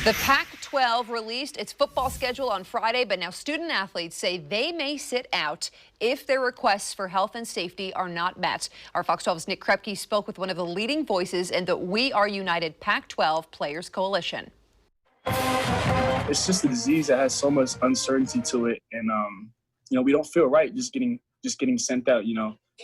The Pac-12 released its football schedule on Friday, but now student athletes say they may sit out if their requests for health and safety are not met. Our Fox 12's Nick Krepke spoke with one of the leading voices in the We Are United Pac-12 Players Coalition. It's just a disease that has so much uncertainty to it, and we don't feel right just getting sent out,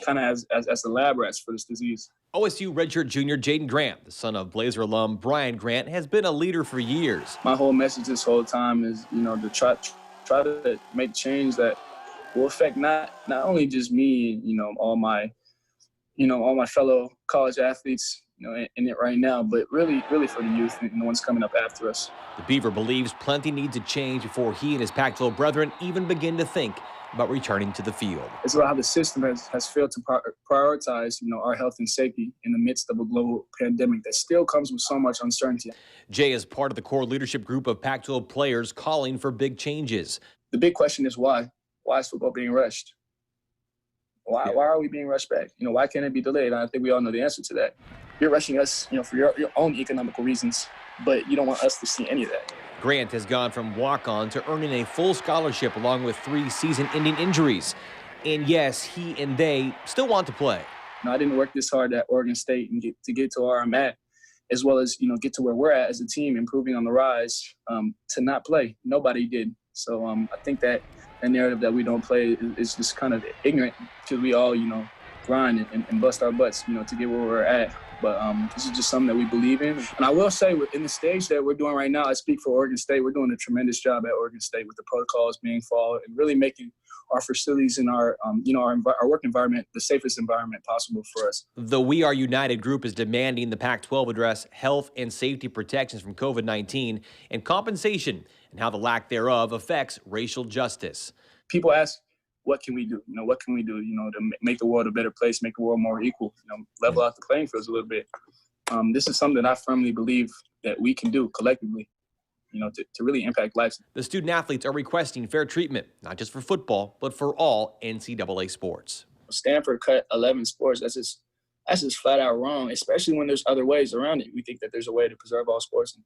kind of as the lab rats for this disease. OSU redshirt junior Jaden Grant, the son of Blazer alum Brian Grant, has been a leader for years. My whole message this whole time is, to try to make change that will affect not only just me, all my fellow college athletes, in it right now, but really for the youth and the ones coming up after us. The Beaver believes plenty needs to change before he and his Pac-12 brethren even begin to think about returning to the field. It's about how the system has failed to prioritize, our health and safety in the midst of a global pandemic that still comes with so much uncertainty. Jay is part of the core leadership group of Pac-12 players calling for big changes. The big question is why? Why is football being rushed? Why are we being rushed back? Why can't it be delayed? I think we all know the answer to that. You're rushing us, for your own economical reasons, but you don't want us to see any of that. Grant has gone from walk-on to earning a full scholarship along with 3 season-ending injuries. And yes, he and they still want to play. I didn't work this hard at Oregon State and get to where I'm at, as well as, get to where we're at as a team, improving on the rise, to not play. Nobody did. So I think that the narrative that we don't play is just kind of ignorant because we all, grind and bust our butts, to get where we're at. But this is just something that we believe in. And I will say, in the stage that we're doing right now, I speak for Oregon State. We're doing a tremendous job at Oregon State with the protocols being followed and really making our facilities and our work environment the safest environment possible for us. The We Are United group is demanding the Pac-12 address health and safety protections from COVID-19 and compensation and how the lack thereof affects racial justice. People ask, what can we do? What can we do, to make the world a better place, make the world more equal, level out the playing fields a little bit. This is something that I firmly believe that we can do collectively, to really impact lives. The student athletes are requesting fair treatment, not just for football, but for all NCAA sports. Stanford cut 11 sports. That's just flat out wrong, especially when there's other ways around it. We think that there's a way to preserve all sports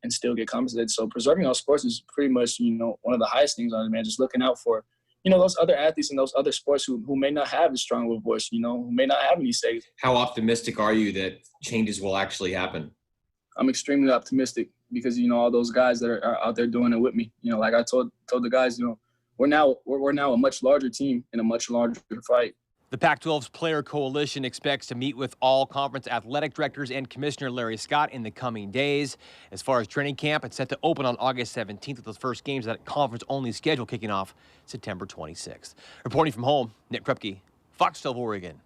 and still get compensated. So preserving all sports is pretty much, one of the highest things on it, man, just looking out for those other athletes in those other sports who may not have as strong of a voice, who may not have any say. How optimistic are you that changes will actually happen? I'm extremely optimistic because, all those guys that are out there doing it with me, like I told the guys, we're now a much larger team in a much larger fight. The Pac-12's Player Coalition expects to meet with all conference athletic directors and Commissioner Larry Scott in the coming days. As far as training camp, it's set to open on August 17th with those first games of that conference-only schedule kicking off September 26th. Reporting from home, Nick Krepke, Fox 12 Oregon.